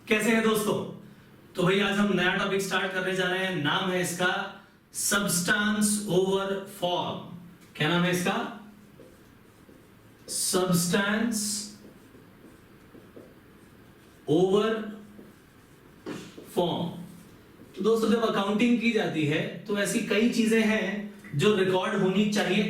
कैसे हैं दोस्तों? तो भाई आज हम नया टॉपिक स्टार्ट करने जा रहे हैं। नाम है इसका सब्सटेंस ओवर फॉर्म। क्या नाम है इसका? Substance over form. तो दोस्तों जब अकाउंटिंग की जाती है तो ऐसी कई चीजें हैं जो रिकॉर्ड होनी चाहिए,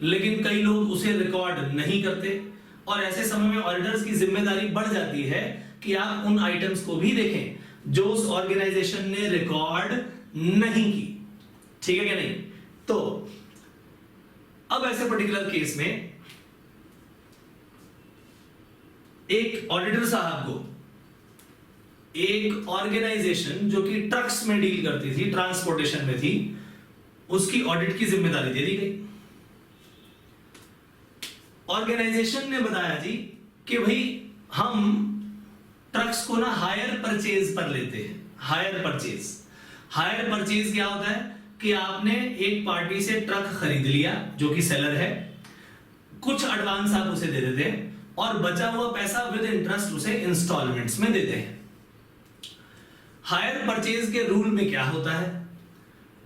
लेकिन कई लोग उसे रिकॉर्ड नहीं करते और ऐसे समय में ऑडिटर्स की जिम्मेदारी बढ़ जाती है कि आप उन आइटम्स को भी देखें जो उस ऑर्गेनाइजेशन ने रिकॉर्ड नहीं की। ठीक है क्या नहीं? तो अब ऐसे पर्टिकुलर केस में एक ऑडिटर साहब को एक ऑर्गेनाइजेशन जो कि ट्रक्स में डील करती थी, ट्रांसपोर्टेशन में थी, उसकी ऑडिट की जिम्मेदारी दे दी गई। ऑर्गेनाइजेशन ने बताया जी कि भाई हम ट्रक्स को ना हायर परचेज पर लेते हैं। हायर परचेज क्या होता है कि आपने एक पार्टी से ट्रक खरीद लिया जो कि सेलर है, कुछ एडवांस आप उसे दे देते हैं और बचा हुआ पैसा विद इंटरेस्ट उसे इंस्टॉलमेंट्स में देते हैं। हायर परचेज के रूल में क्या होता है,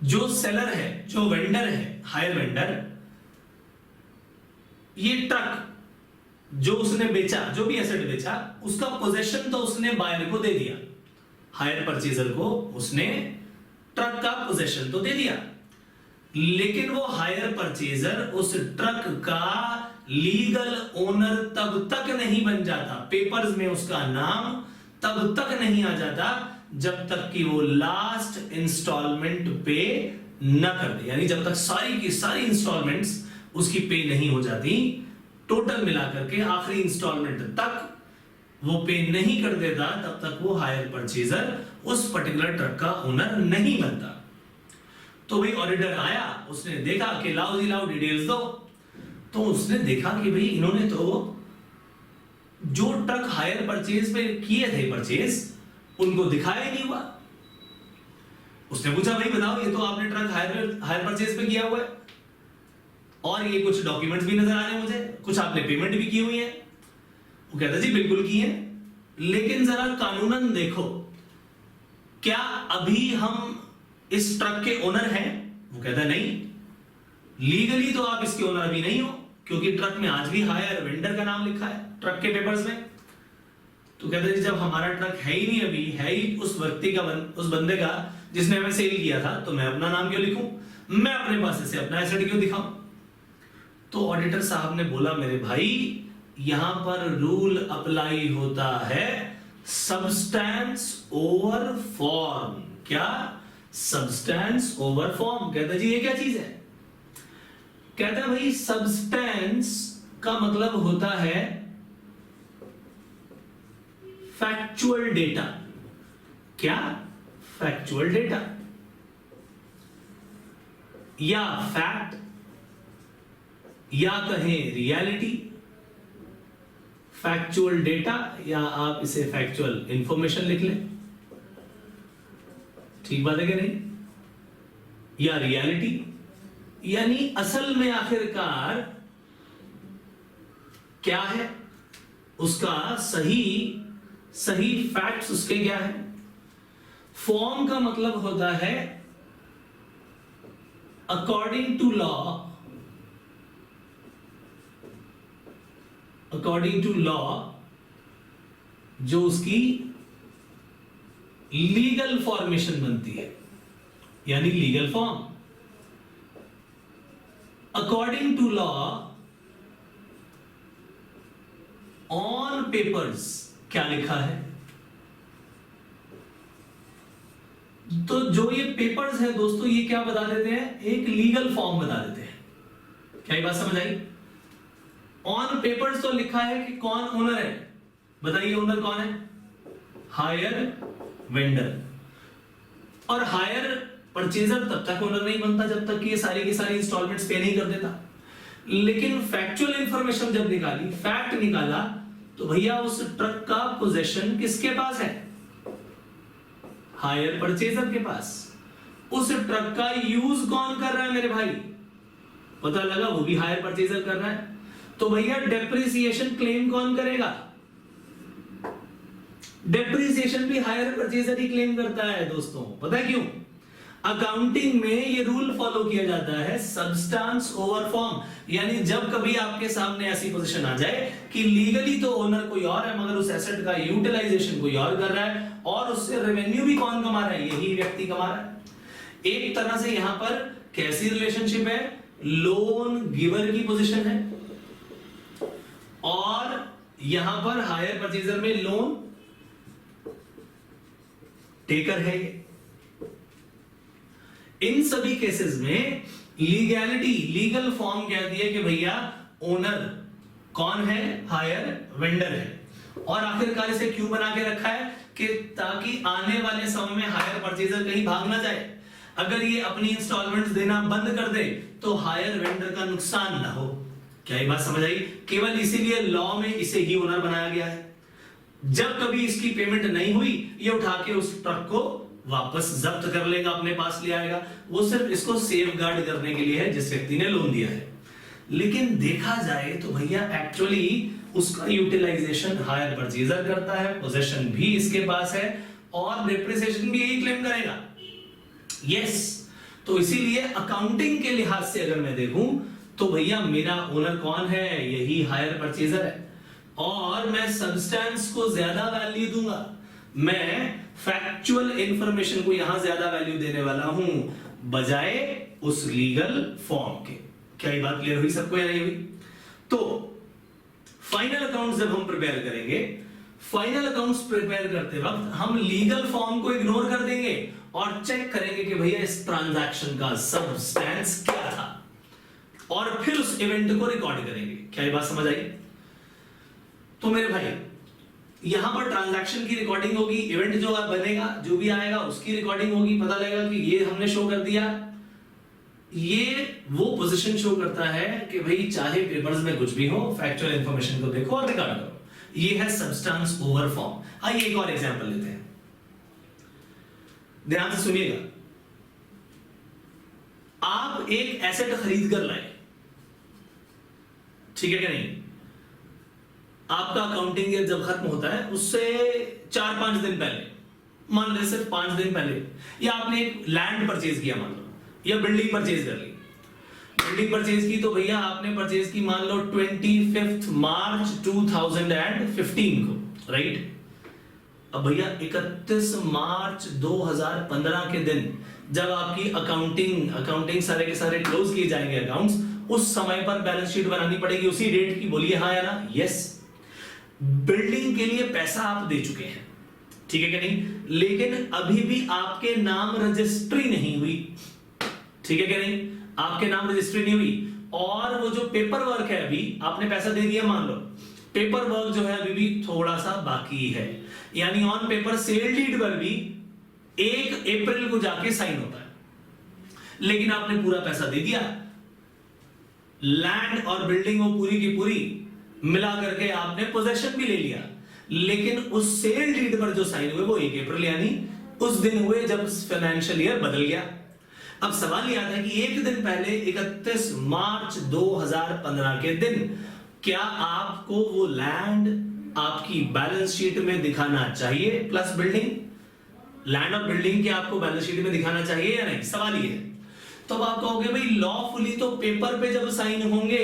जो सेलर है, जो वेंडर है, हायर वेंडर, ये ट्रक जो उसने बेचा, जो भी एसेट बेचा, उसका पोजेशन तो उसने बायर को दे दिया। हायर परचेजर को उसने ट्रक का पोजेशन तो दे दिया, लेकिन वो हायर परचेजर उस ट्रक का लीगल ओनर तब तक नहीं बन जाता, पेपर्स में उसका नाम तब तक नहीं आ जाता जब तक कि वो लास्ट इंस्टॉलमेंट पे न कर दे। यानी जब तक सारी की सारी इंस्टॉलमेंट्स उसकी पे नहीं हो जाती, टोटल मिलाकर के आखिरी इंस्टॉलमेंट तक वो पे नहीं कर देता, तब तक वो हायर परचेजर उस पर्टिकुलर ट्रक का ओनर नहीं बनता। तो भाई ऑडिटर आया, उसने देखा कि लाओ जी लाओ डिटेल्स दो। तो उसने देखा कि भाई इन्होंने तो जो ट्रक हायर परचेज पे किए थे परचेज, उनको दिखाया ही नहीं हुआ। उसने पूछा भाई बताओ, ये तो आपने ट्रक हायर परचेज पे किया हुआ है और ये कुछ डॉक्यूमेंट्स भी नजर आ रहे हैं मुझे, कुछ आपने पेमेंट भी की हुई है। वो कहता जी बिल्कुल की है, लेकिन जरा कानूनन देखो, क्या अभी हम इस ट्रक के ओनर हैं? वो कहता नहीं, लीगली तो आप इसके ओनर अभी नहीं हो, क्योंकि ट्रक में आज भी हायर वेंडर का नाम लिखा है ट्रक के पेपर्स में। तो कहते जी जब हमारा ट्रक है ही नहीं, अभी है ही उस व्यक्ति का, उस बंदे का जिसने हमें सेल किया था, तो मैं अपना नाम क्यों लिखूं? मैं अपने पास से अपना एसेट क्यों दिखाऊं? तो ऑडिटर साहब ने बोला मेरे भाई, यहां पर रूल अप्लाई होता है सब्सटेंस ओवर फॉर्म। क्या? Substance over form. कहता जी ये क्या चीज है? कहता भाई सब्सटेंस का मतलब होता है फैक्चुअल डेटा। क्या? फैक्चुअल डेटा या फैक्ट या कहें रियलिटी। फैक्चुअल डेटा या आप इसे फैक्चुअल इंफॉर्मेशन लिख लें, ठीक बात है कि नहीं? या रियलिटी, यानी असल में आखिरकार क्या है, उसका सही फैक्ट्स उसके क्या है। फॉर्म का मतलब होता है according to law, according to law जो उसकी लीगल फॉर्मेशन बनती है, यानी legal form. According to law on papers क्या लिखा है। तो जो ये पेपर्स है दोस्तों, ये क्या बता देते हैं? एक लीगल फॉर्म बता देते हैं। क्या ये बात समझ आई? ऑन पेपर्स तो लिखा है कि कौन ओनर है, बताइए ओनर कौन है? Higher vendor. और हायर परचेजर तब तक ओनर नहीं बनता जब तक कि ये सारी की सारी इंस्टॉलमेंट्स पे नहीं कर देता। लेकिन फैक्चुअल इंफॉर्मेशन जब निकाली, फैक्ट निकाला, तो भैया उस ट्रक का पोजेशन किसके पास है? हायर परचेजर के पास। उस ट्रक का यूज कौन कर रहा है मेरे भाई? पता लगा वो भी हायर परचेजर कर रहा है। तो भैया डेप्रिसिएशन क्लेम कौन करेगा? डेप्रिसिएशन भी हायर परचेजर ही क्लेम करता है दोस्तों। पता है क्यों? अकाउंटिंग में ये रूल फॉलो किया जाता है, सब्सटेंस ओवर फॉर्म। यानी जब कभी आपके सामने ऐसी पोजीशन आ जाए कि लीगली तो ओनर कोई और है, मगर उस एसेट का यूटिलाइजेशन कोई और कर रहा है, और उससे रेवेन्यू भी कौन कमा रहा है? यही व्यक्ति कमा रहा है। एक तरह से यहां पर कैसी रिलेशनशिप है? लोन गिवर की पोजीशन है, और यहां पर हायर परचेजर में लोन टेकर है। इन सभी केसेस में लीगैलिटी, लीगल फॉर्म कहती है कि भैया ओनर कौन है? हायर वेंडर है। और आखिरकार इसे क्यों बना के रखा है? कि ताकि आने वाले समय में हायर परचेजर कहीं भाग ना जाए। अगर ये अपनी इंस्टॉलमेंट्स देना बंद कर दे तो हायर वेंडर का नुकसान ना हो। क्या ये बात समझ आई? केवल इसीलिए लॉ में इसे ही ओनर बनाया गया है। जब कभी इसकी पेमेंट नहीं हुई, ये उठा के उस ट्रक को वापस जब्त कर लेगा, अपने पास ले आएगा। वो सिर्फ इसको सेफ गार्ड करने के लिए है जिस व्यक्ति ने लोन दिया है। लेकिन देखा जाए तो भैया एक्चुअली उसका यूटिलाइजेशन हायर परचेजर करता है, पोजेशन भी इसके पास है, और डेप्रिसिएशन भी यही क्लेम करेगा। यस, तो इसीलिए अकाउंटिंग के लिहाज से अगर मैं देखूं तो भैया मेरा ओनर कौन है? यही हायर परचेजर है। और मैं सब्सटेंस को ज्यादा वैल्यू दूंगा, मैं फैक्चुअल इंफॉर्मेशन को यहां ज्यादा वैल्यू देने वाला हूं बजाय उस लीगल फॉर्म के। क्या ये बात क्लियर हुई सबको या नहीं हुई? तो फाइनल अकाउंट्स जब हम प्रिपेयर करेंगे, फाइनल अकाउंट्स प्रिपेयर करते वक्त हम लीगल फॉर्म को इग्नोर कर देंगे और चेक करेंगे कि भैया इस ट्रांजैक्शन का सब्सटेंस क्या था, और फिर उस इवेंट को रिकॉर्ड करेंगे। क्या ये बात समझ आई? तो मेरे भाई यहां पर ट्रांजैक्शन की रिकॉर्डिंग होगी, इवेंट जो बनेगा, जो भी आएगा उसकी रिकॉर्डिंग होगी। पता लगेगा कि ये हमने शो कर दिया। ये वो पोजीशन शो करता है कि भाई चाहे पेपर्स में कुछ भी हो, फैक्चुअल इंफॉर्मेशन को देखो और रिकॉर्ड करो। ये है सब्सटेंस ओवर फॉर्म। आइए एक और एग्जांपल लेते हैं, ध्यान से सुनिएगा। आप एक एसेट खरीद कर लाए, ठीक है कि नहीं? आपका अकाउंटिंग ईयर जब खत्म होता है उससे 4-5 दिन पहले, मान लो सिर्फ 5 दिन पहले, या आपने एक लैंड परचेज किया मान लो, या बिल्डिंग परचेज कर ली। बिल्डिंग परचेज की तो भैया आपने परचेज की मान लो 25 मार्च 2015 को, राइट? अब भैया 31 मार्च 2015 के दिन जब आपकी अकाउंटिंग सारे के सारे क्लोज किए जाएंगे अकाउंट्स, उस समय पर बैलेंस शीट बनानी पड़ेगी उसी डेट की। बोलिए हाँ या ना? यस। बिल्डिंग के लिए पैसा आप दे चुके हैं, ठीक है कि नहीं? लेकिन अभी भी आपके नाम रजिस्ट्री नहीं हुई, ठीक है कि नहीं? आपके नाम रजिस्ट्री नहीं हुई, और वो जो पेपर वर्क है, अभी आपने पैसा दे दिया मान लो, पेपर वर्क जो है अभी भी थोड़ा सा बाकी है। यानी ऑन पेपर सेल डीड पर भी 1 अप्रैल को जाके साइन होता है, लेकिन आपने पूरा पैसा दे दिया। लैंड और बिल्डिंग वो पूरी की पूरी मिला करके आपने पोजेशन भी ले लिया, लेकिन उस सेल डीड पर जो साइन हुए वो 1 अप्रैल यानी उस दिन हुए जब फाइनेंशियल ईयर बदल गया। अब सवाल यह आता है कि एक दिन पहले 31 मार्च 2015 के दिन क्या आपको वो लैंड आपकी बैलेंस शीट में दिखाना चाहिए प्लस बिल्डिंग? लैंड और बिल्डिंग के आपको बैलेंस शीट में दिखाना चाहिए या नहीं? सवाल ये है। तो आप कहोगे भाई लॉफुली तो पेपर पे जब साइन होंगे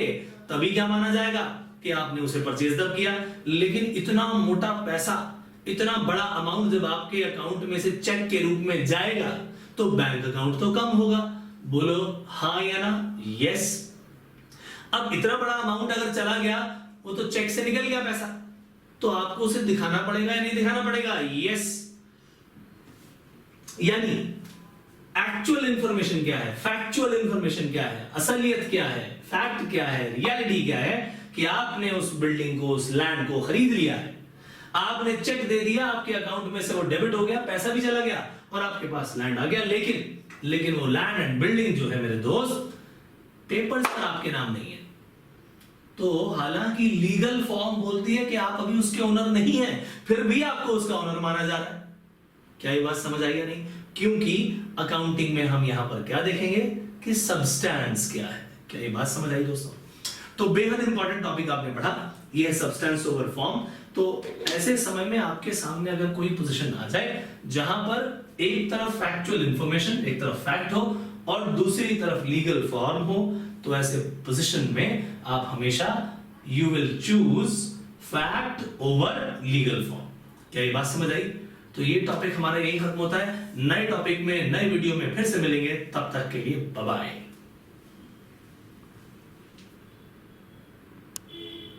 तभी क्या माना जाएगा कि आपने उसे परचेज तब किया, लेकिन इतना मोटा पैसा, इतना बड़ा अमाउंट जब आपके अकाउंट में से चेक के रूप में जाएगा तो बैंक अकाउंट तो कम होगा। बोलो हाँ या ना? यस। अब इतना बड़ा अमाउंट अगर चला गया, वो तो चेक से निकल गया पैसा, तो आपको उसे दिखाना पड़ेगा या नहीं दिखाना पड़ेगा? यस। यानी एक्चुअल इंफॉर्मेशन क्या है, फैक्चुअल इंफॉर्मेशन क्या है, असलियत क्या है, फैक्ट क्या है, रियलिटी क्या है कि आपने उस बिल्डिंग को, उस लैंड को खरीद लिया है, आपने चेक दे दिया, आपके अकाउंट में से वो डेबिट हो गया, पैसा भी चला गया और आपके पास लैंड आ गया। लेकिन वो लैंड एंड बिल्डिंग जो है मेरे दोस्त, पेपर्स पर आपके नाम नहीं है। तो हालांकि लीगल फॉर्म बोलती है कि आप अभी उसके ओनर नहीं हैं, फिर भी आपको उसका ओनर माना जा रहा है। क्या ये बात समझ आई या नहीं? क्योंकि अकाउंटिंग में हम यहां पर क्या देखेंगे कि सब्सटेंस क्या है। क्या ये बात समझ आई दोस्तों? तो बेहद इंपॉर्टेंट टॉपिक आपने पढ़ा, ये है सब्सटेंस ओवर फॉर्म। तो ऐसे समय में आपके सामने अगर कोई पोजीशन आ जाए जहां पर एक तरफ फैक्चुअल इंफॉर्मेशन, एक तरफ फैक्ट हो और दूसरी तरफ लीगल फॉर्म हो, तो ऐसे पोजीशन में आप हमेशा you will choose fact over legal form. क्या ये बात समझ आई? तो ये टॉपिक हमारा यही खत्म होता है। नए टॉपिक में, नए वीडियो में फिर से मिलेंगे, तब तक के लिए बाय बाय।